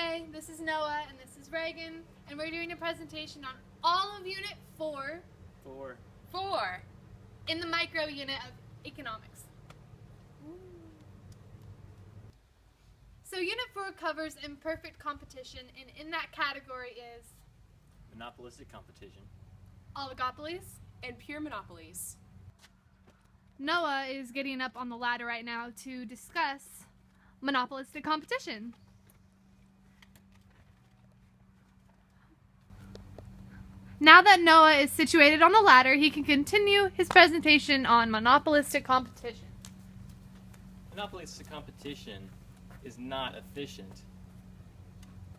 Hey, this is Noah, and this is Reagan, and we're doing a presentation on all of Unit 4 in the micro unit of economics. So Unit 4 covers imperfect competition, and in that category is monopolistic competition, oligopolies, and pure monopolies. Noah is getting up on the ladder right now to discuss monopolistic competition. Now that Noah is situated on the ladder, he can continue his presentation on monopolistic competition. Monopolistic competition is not efficient.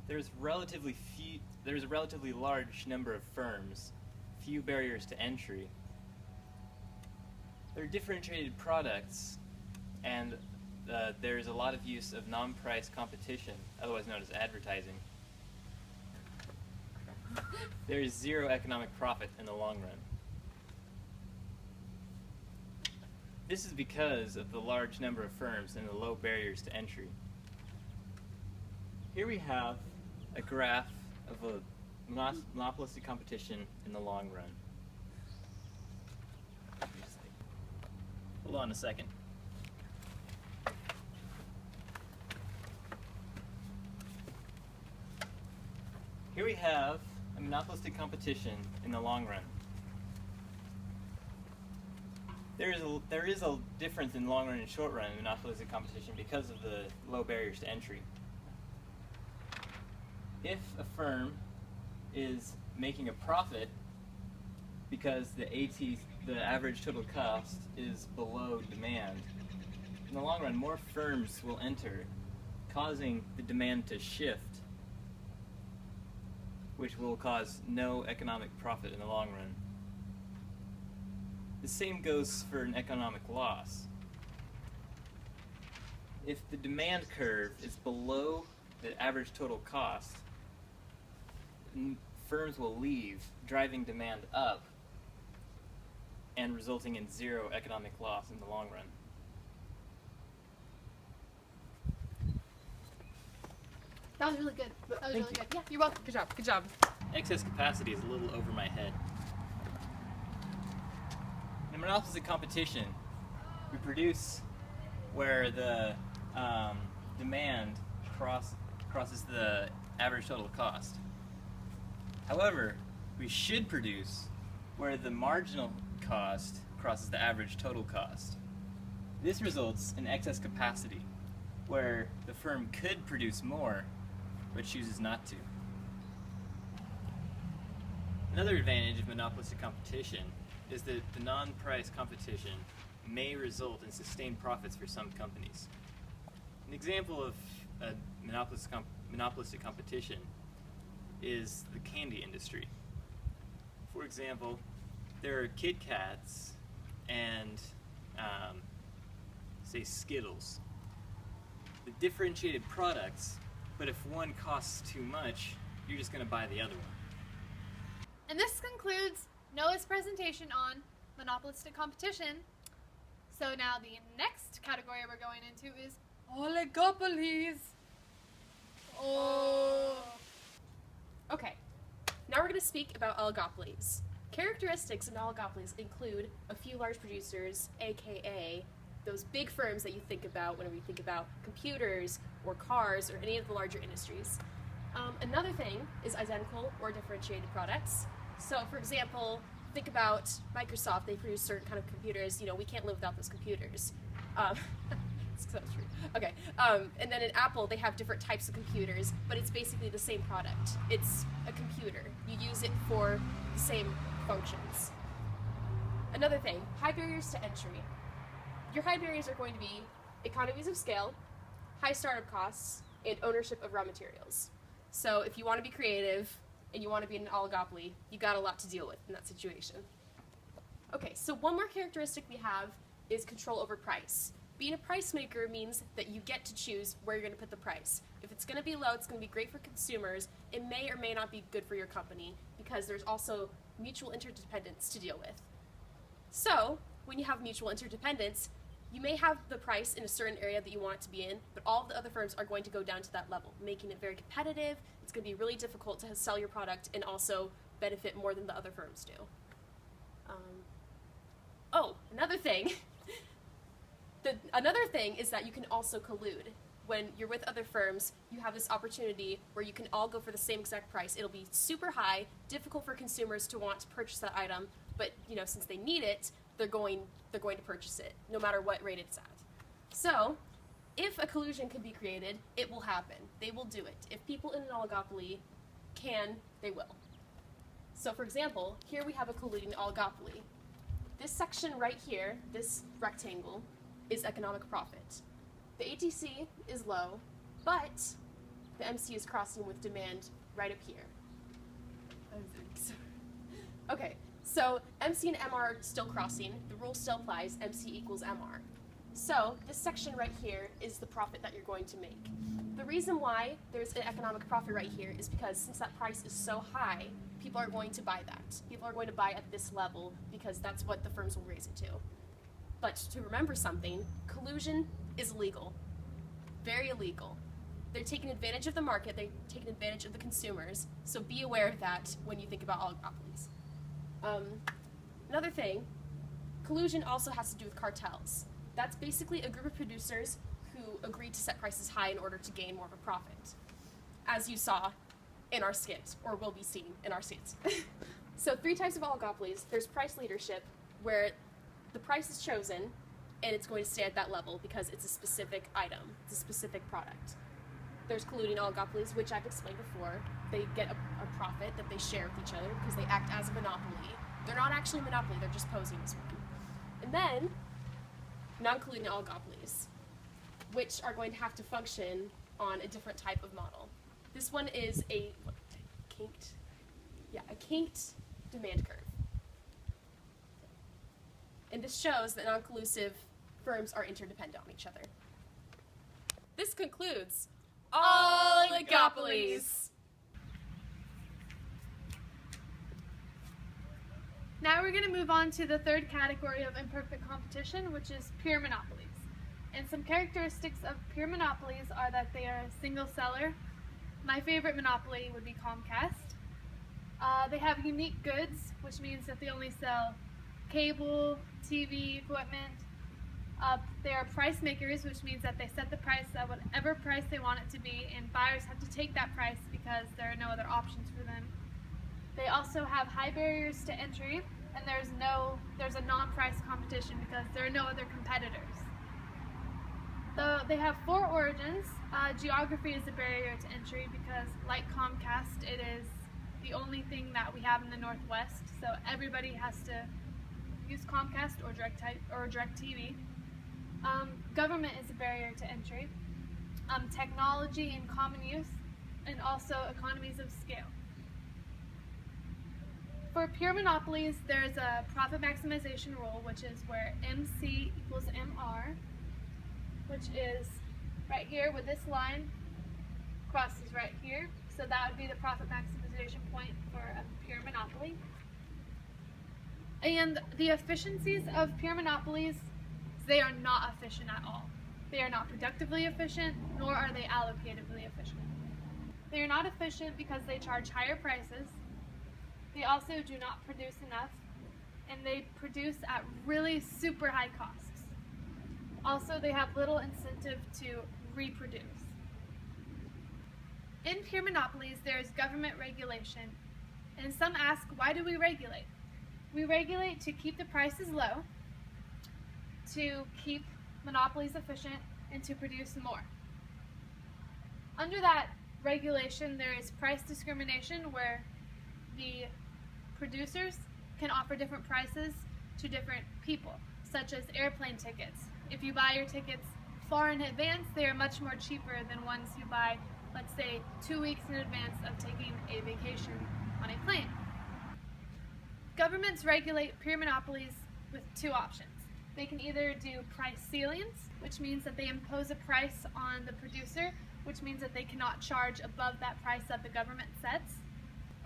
There's a relatively large number of firms, few barriers to entry. There are differentiated products, and there's a lot of use of non-price competition, otherwise known as advertising. There is zero economic profit in the long run. This is because of the large number of firms and the low barriers to entry. Here we have a graph of a monopolistic competition in the long run. Hold on a second. Here we have a monopolistic competition in the long run. There is a difference in long run and short run in monopolistic competition because of the low barriers to entry. If a firm is making a profit because the average total cost is below demand, in the long run more firms will enter, causing the demand to shift, which will cause no economic profit in the long run. The same goes for an economic loss. If the demand curve is below the average total cost, firms will leave, driving demand up and resulting in zero economic loss in the long run. That was really good. That was Thank really you. good. Yeah, you're welcome. Good job, good job. Excess capacity is a little over my head. In monopolistic competition, we produce where the demand crosses the average total cost. However, we should produce where the marginal cost crosses the average total cost. This results in excess capacity, where the firm could produce more, but chooses not to. Another advantage of monopolistic competition is that the non-price competition may result in sustained profits for some companies. An example of a monopolistic competition is the candy industry. For example, there are Kit Kats and, say, Skittles. The differentiated products, but if one costs too much, you're just going to buy the other one. And this concludes Noah's presentation on monopolistic competition. So now the next category we're going into is oligopolies. Oh. Okay, now we're going to speak about oligopolies. Characteristics of oligopolies include a few large producers, aka those big firms that you think about whenever you think about computers or cars or any of the larger industries. Another thing is identical or differentiated products. So for example, think about Microsoft. They produce certain kind of computers. You know, we can't live without those computers. So true. Okay, and then in Apple, they have different types of computers, but it's basically the same product. It's a computer. You use it for the same functions. Another thing, high barriers to entry. Your high barriers are going to be economies of scale, high startup costs, and ownership of raw materials. So if you want to be creative and you want to be in an oligopoly, you got a lot to deal with in that situation. Okay, so one more characteristic we have is control over price. Being a price maker means that you get to choose where you're going to put the price. If it's going to be low, it's going to be great for consumers. It may or may not be good for your company because there's also mutual interdependence to deal with. So, when you have mutual interdependence, You may have the price in a certain area that you want it to be in, but all of the other firms are going to go down to that level, making it very competitive. It's going to be really difficult to sell your product and also benefit more than the other firms do. Another thing. Another thing is that you can also collude. When you're with other firms, you have this opportunity where you can all go for the same exact price. It'll be super high, difficult for consumers to want to purchase that item, but since they need it, they're going to purchase it, no matter what rate it's at. So, if a collusion can be created, it will happen. They will do it. If people in an oligopoly can, they will. So, for example, here we have a colluding oligopoly. This section right here, this rectangle, is economic profit. The ATC is low, but the MC is crossing with demand right up here. Okay, so MC and MR are still crossing. The rule still applies. MC equals MR. So this section right here is the profit that you're going to make. The reason why there's an economic profit right here is because since that price is so high, people are going to buy that. People are going to buy at this level because that's what the firms will raise it to. But to remember something, collusion is illegal. Very illegal. They're taking advantage of the market, they're taking advantage of the consumers, so be aware of that when you think about oligopolies. Another thing, collusion also has to do with cartels. That's basically a group of producers who agree to set prices high in order to gain more of a profit, as you saw in our skit, or will be seen in our skit. So 3 types of oligopolies. There's price leadership, where the price is chosen, and it's going to stay at that level because it's a specific item, it's a specific product. There's colluding oligopolies, which I've explained before. They get a profit that they share with each other because they act as a monopoly. They're not actually a monopoly, they're just posing as one. And then, non-colluding oligopolies, which are going to have to function on a different type of model. This one is a kinked demand curve. And this shows that non-collusive firms are interdependent on each other. This concludes oligopolies. Now we're going to move on to the third category of imperfect competition, which is pure monopolies. And some characteristics of pure monopolies are that they are a single seller. My favorite monopoly would be Comcast. They have unique goods, which means that they only sell cable, TV, equipment. They are price makers, which means that they set the price at whatever price they want it to be, and buyers have to take that price because there are no other options for them. They also have high barriers to entry, and there's a non-price competition because there are no other competitors. They have 4 origins. Geography is a barrier to entry because, like Comcast, it is the only thing that we have in the Northwest, so everybody has to use Comcast or DirecTV. Government is a barrier to entry. Technology and common use, and also economies of scale. For pure monopolies, there's a profit maximization rule, which is where MC equals MR, which is right here with this line crosses right here. So that would be the profit maximization point for a pure monopoly. And the efficiencies of pure monopolies, they are not efficient at all. They are not productively efficient, nor are they allocatively efficient. They are not efficient because they charge higher prices. They also do not produce enough, and they produce at really super high costs. Also, they have little incentive to reproduce. In pure monopolies, there is government regulation, and some ask, why do we regulate? We regulate to keep the prices low, to keep monopolies efficient, and to produce more. Under that regulation, there is price discrimination, where the producers can offer different prices to different people, such as airplane tickets. If you buy your tickets far in advance, they are much more cheaper than ones you buy, let's say, 2 weeks in advance of taking a vacation on a plane. Governments regulate pure monopolies with 2 options. They can either do price ceilings, which means that they impose a price on the producer, which means that they cannot charge above that price that the government sets,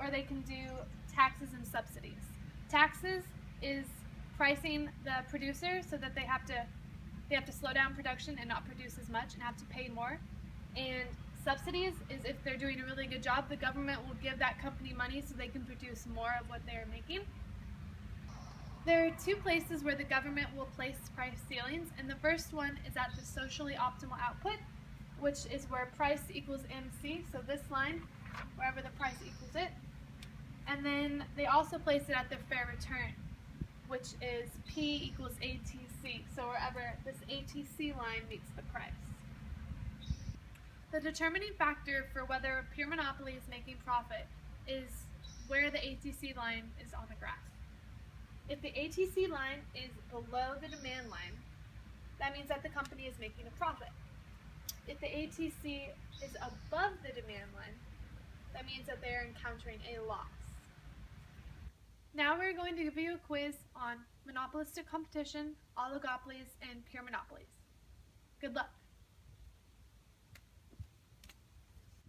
or they can do taxes and subsidies. Taxes is pricing the producer so that they have to they have to slow down production and not produce as much and have to pay more. And subsidies is if they're doing a really good job, the government will give that company money so they can produce more of what they're making. There are two places where the government will place price ceilings, and the first one is at the socially optimal output, which is where price equals MC, so this line, wherever the price equals it. And then they also place it at the fair return, which is P equals ATC, so wherever this ATC line meets the price. The determining factor for whether a pure monopoly is making profit is where the ATC line is on the graph. If the ATC line is below the demand line, that means that the company is making a profit. If the ATC is above the demand line, that means that they're encountering a loss. Now we're going to give you a quiz on monopolistic competition, oligopolies, and pure monopolies. Good luck.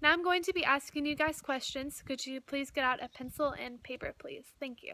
Now I'm going to be asking you guys questions. Could you please get out a pencil and paper, please? Thank you.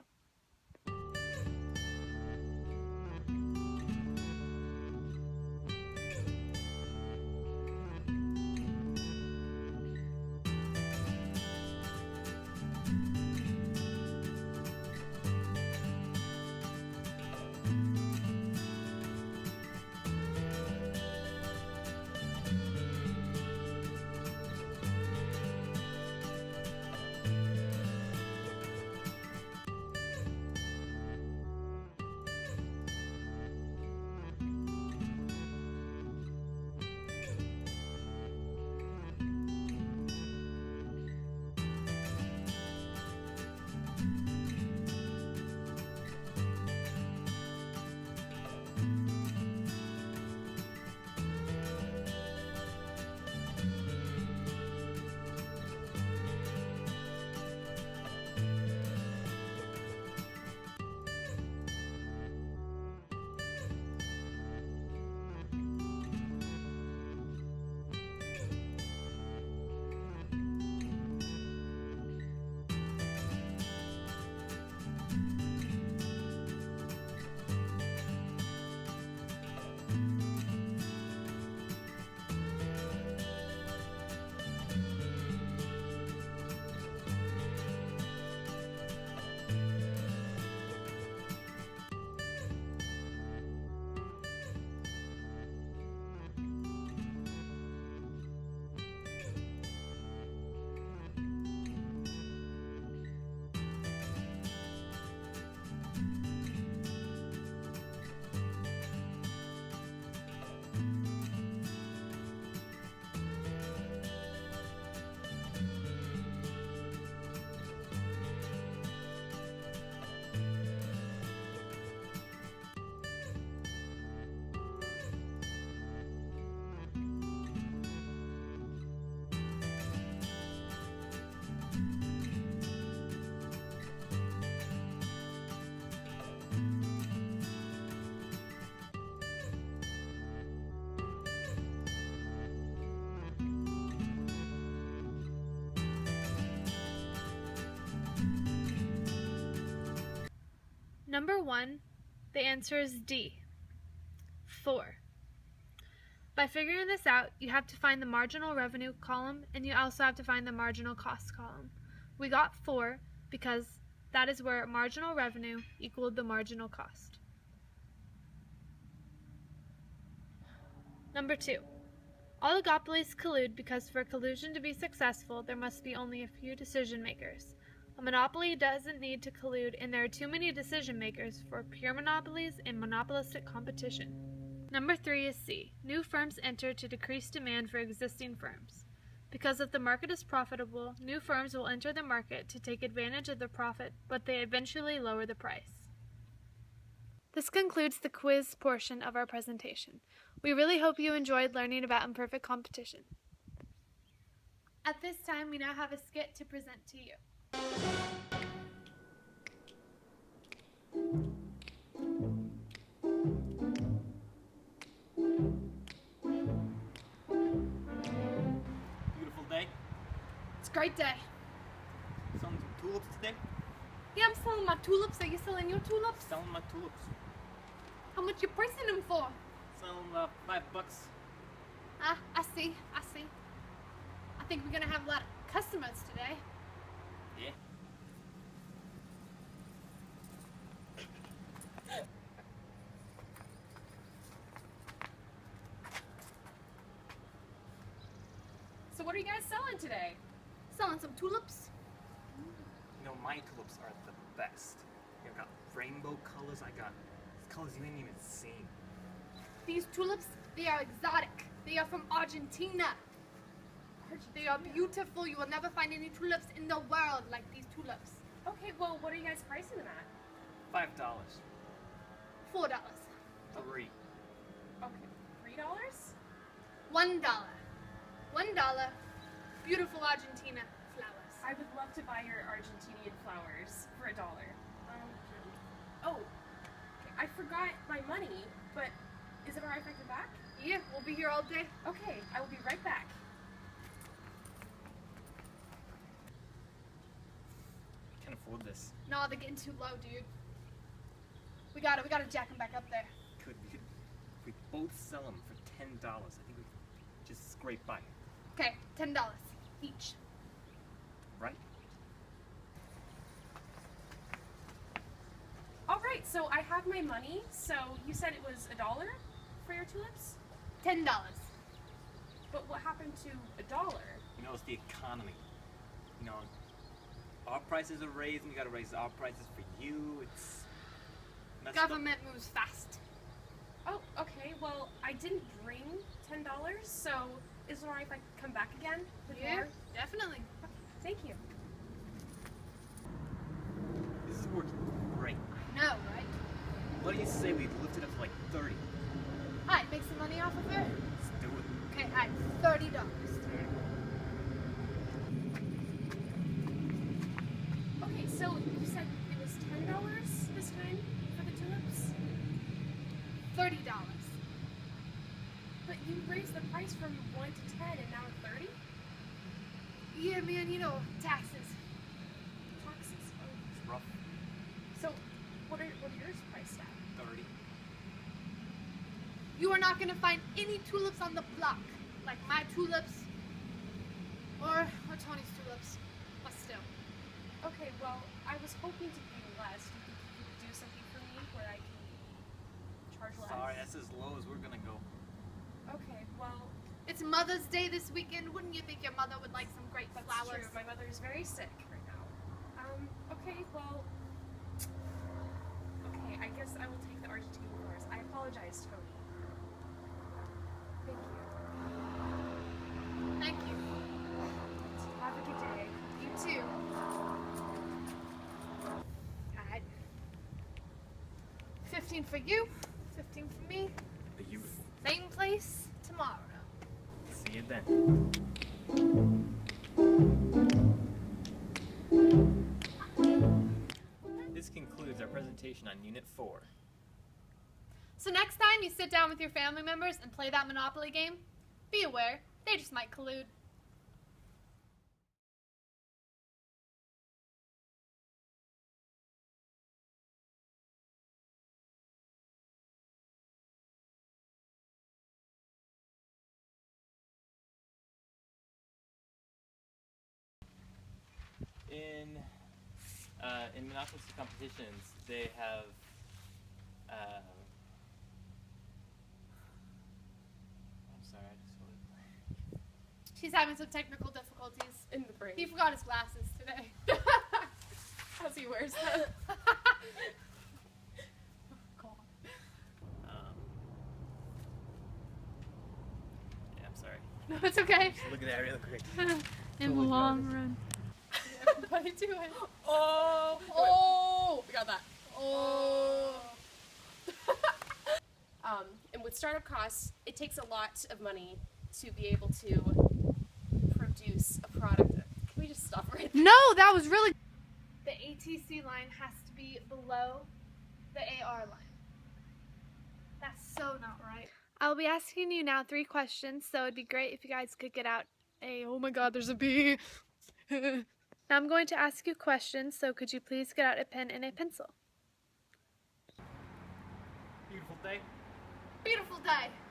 Number 1, the answer is D, 4. By figuring this out, you have to find the marginal revenue column, and you also have to find the marginal cost column. We got 4 because that is where marginal revenue equaled the marginal cost. Number 2, oligopolies collude because for collusion to be successful, there must be only a few decision makers. A monopoly doesn't need to collude, and there are too many decision makers for pure monopolies and monopolistic competition. Number 3 is C. New firms enter to decrease demand for existing firms. Because if the market is profitable, new firms will enter the market to take advantage of the profit, but they eventually lower the price. This concludes the quiz portion of our presentation. We really hope you enjoyed learning about imperfect competition. At this time, we now have a skit to present to you. Beautiful day. It's a great day. Selling some tulips today? Yeah, I'm selling my tulips. Are you selling your tulips? Selling my tulips. How much you pricing them for? sell them $5. I see. I think we're gonna have a lot of customers today. Yeah. So what are you guys selling today? Selling some tulips. You know, my tulips are the best. I got rainbow colors. I got colors you ain't even seen. These tulips, they are exotic. They are from Argentina. They are beautiful. You will never find any tulips in the world like these tulips. Okay, well, what are you guys pricing them at? $5. $4. $3. Okay, $3? $1. $1. Beautiful Argentina flowers. I would love to buy your Argentinian flowers for $1. Oh, okay, I forgot my money, but is it alright if I come back? Yeah, we'll be here all day. Okay, I will be right back. I can't afford this. No, they're getting too low, dude. We gotta jack them back up there. We could both sell them for $10. I think we could just scrape by. Okay, $10 each. Right? Alright, so I have my money. So you said it was $1 for your tulips? $10. But what happened to $1? You know, it's the economy. You know, our prices are raised, and we gotta raise our prices for you. It's messed up. Government moves fast. Oh, okay, well, I didn't bring $10, so is it alright if I come back again with more? Definitely. Okay, thank you. This is working great. I know, right? What do you say we lift it up to like 30? Alright, make some money off of her. Let's do it. Okay, alright, $30. Okay, so you said it was $10 this time for the tulips? $30. But you raised the price from 1 to 10 and now it's 30? Yeah, man, you know, taxes. Taxes. Oh. It's rough. So what are yours priced at? 30. You are not gonna find any tulips on the block, like my tulips or Tony's tulips, but still. Okay, well, I was hoping to pay less. Do you think you could do something for me where I can charge less? Sorry, that's as low as we're gonna go. Okay, well, It's Mother's Day this weekend. Wouldn't you think your mother would like some great that's flowers? true. My mother is very sick right now. Okay, well, okay, I guess I will take the Argentine flowers. I apologize, Tony. Thank you. Thank you. Have a good day. You too. Alright. 15 for you, 15 for me. Beautiful. Same place tomorrow. See you then. This concludes our presentation on Unit 4. So next time you sit down with your family members and play that Monopoly game, be aware, they just might collude. In Monopoly competitions, they have I'm sorry, I just wanted He's having some technical difficulties. In the brain. He forgot his glasses today. As he wears them. yeah, I'm sorry. No, it's okay. Just look at that real quick. In the Totally long got it. run. Everybody do it. Oh! Oh! We got that. Oh! And with startup costs, it takes a lot of money to be able to produce a product. Can we just stop right there? No, that was really... The ATC line has to be below the AR line. That's so not right. I'll be asking you now 3 questions, so it'd be great if you guys could get out a... Oh my god, there's a bee! Now I'm going to ask you questions, so could you please get out a pen and a pencil? Beautiful day. beautiful day.